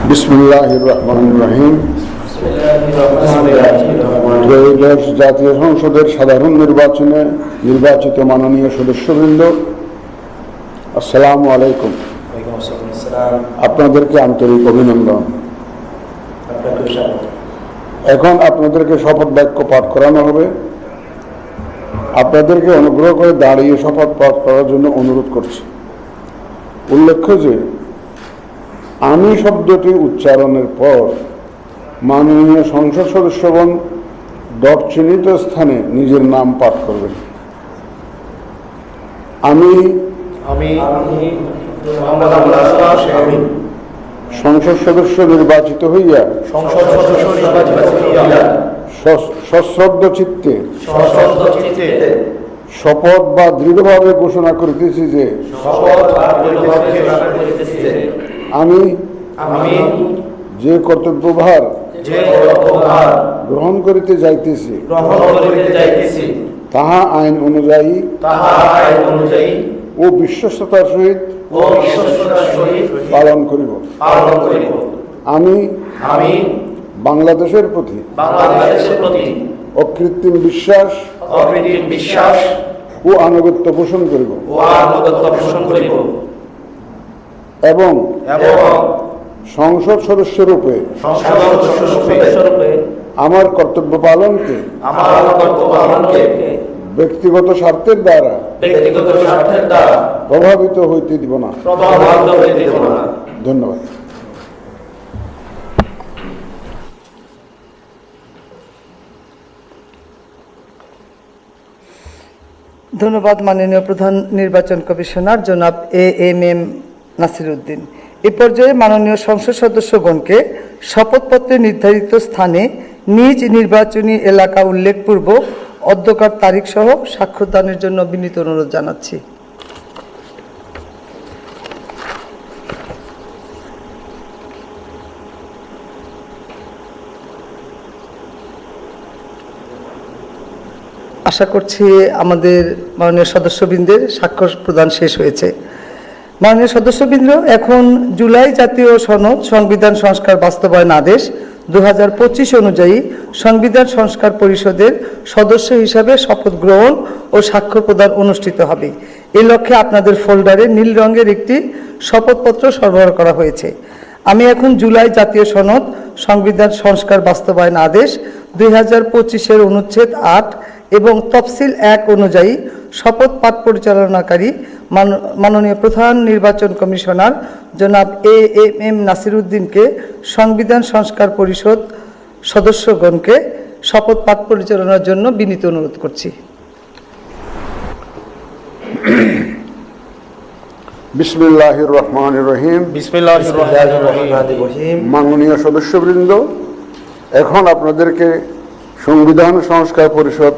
বিসমিল্লাহির রহমানির রহিম। ত্রয়োদশ জাতীয় সংসদের সাধারণ নির্বাচনে নির্বাচিত মাননীয় সদস্যবৃন্দ, আসসালামু আলাইকুম। আপনাদেরকে আন্তরিক অভিনন্দন। এখন আপনাদেরকে শপথ বাক্য পাঠ করানো হবে। আপনাদেরকে অনুগ্রহ করে দাঁড়িয়ে শপথ পাঠ করার জন্য অনুরোধ করছি। উল্লেখ্য যে আমি শব্দটি উচ্চারণের পর মাননীয় সংসদ সদস্যগণ ডট চিহ্নিত স্থানে নিজের নাম পাঠ করবেন। আমি সংসদ সদস্য নির্বাচিত হইয়া সশ্রদ্ধ চিত্তে শপথ বা দৃঢ়ভাবে ঘোষণা করিতেছি যে আমি যে কর্তব্যভার গ্রহণ করিতে যাইতেছি তাহা আইন অনুযায়ী ও বিশ্বস্ততার সহিত পালন করিব। আমি বাংলাদেশের প্রতি অকৃত্রিম বিশ্বাস ও আনুগত্য পোষণ করিব এবং সংসদ সদস্যরূপে আমার কর্তব্য পালনকে ব্যক্তিগত স্বার্থের দ্বারা প্রভাবিত হইতে দিব না। ধন্যবাদ। ধন্যবাদ মাননীয় প্রধান নির্বাচন কমিশনার জনাব এএমএম নাসির উদ্দিন। এ পর্যায়ে মাননীয় সংসদ সদস্যগণকে শপথপত্রে নির্ধারিত স্থানে নিজ নির্বাচনী এলাকা উল্লেখপূর্বক অধ্যকার তারিখ সহ স্বাক্ষরদানের জন্য বিনীত অনুরোধ জানাচ্ছি। আশা করছি আমাদের মাননীয় সদস্যবৃন্দের স্বাক্ষর প্রদান শেষ হয়েছে। মাননীয় সদস্যবৃন্দ, এখন জুলাই জাতীয় সনদ সংবিধান সংস্কার বাস্তবায়ন আদেশ 2025 অনুযায়ী সংবিধান সংস্কার পরিষদের সদস্য হিসাবে শপথ গ্রহণ ও স্বাক্ষর প্রদান অনুষ্ঠিত হবে। এই লক্ষ্যে আপনাদের ফোল্ডারে নীল রঙের একটি শপথপত্র সরবরাহ করা হয়েছে। আমি এখন জুলাই জাতীয় সনদ সংবিধান সংস্কার বাস্তবায়ন আদেশ 2025-এর অনুচ্ছেদ 8 এবং তফসিল 1 অনুযায়ী শপথ পাঠ পরিচালনাকারী মাননীয় প্রধান নির্বাচন কমিশনার জনাব এএমএম নাসির উদ্দিনকে সংবিধান সংস্কার পরিষদ সদস্যগণকে শপথ পাঠ পরিচালনার জন্য বিনীত অনুরোধ করছি। বিসমিল্লাহির রহমানির রহিম। মাননীয় সদস্যবৃন্দ, এখন আপনাদেরকে সংবিধান সংস্কার পরিষদ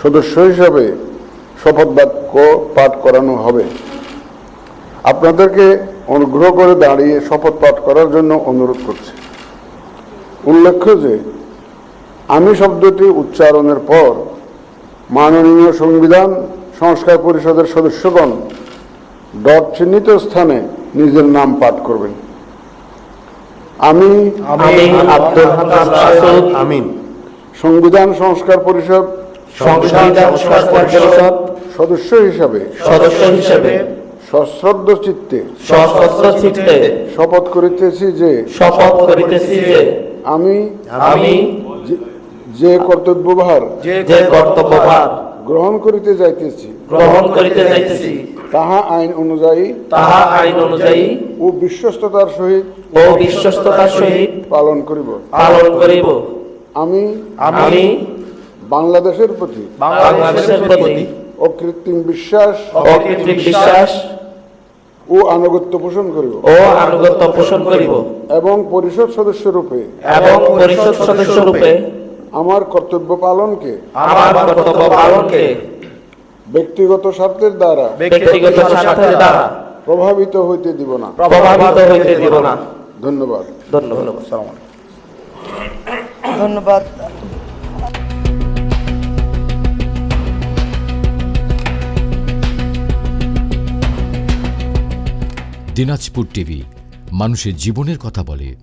সদস্য হিসাবে শপথ বাক্য পাঠ করানো হবে। আপনাদেরকে অনুগ্রহ করে দাঁড়িয়ে শপথ পাঠ করার জন্য অনুরোধ করছি। উল্লেখ্য যে আমি শব্দটি উচ্চারণের পর মাননীয় সংবিধান সংস্কার পরিষদের সদস্যগণ ডট চিহ্নিত স্থানে নিজের নাম পাঠ করবেন। আমি সংবিধান সংস্কার পরিষদ সদস্য হিসাবে সশ্রদ্ধ চিত্তে শপথ করিতেছি যে আমি যে কর্তব্যভার গ্রহণ করিতে যাইতেছি তাহা আইন অনুযায়ী ও বিশ্বস্ততার সহিত পালন করিব। আমি বাংলাদেশের প্রতি অকৃত্রিম বিশ্বাস ও আনুগত্য পোষণ করিব এবং পরিষদ সদস্যরূপে আমার কর্তব্য পালনকে ব্যক্তিগত স্বার্থের দ্বারা প্রভাবিত হইতে দিব না। ধন্যবাদ। ধন্যবাদ। দিনাজপুর টিভি, মানুষের জীবনের কথা বলে।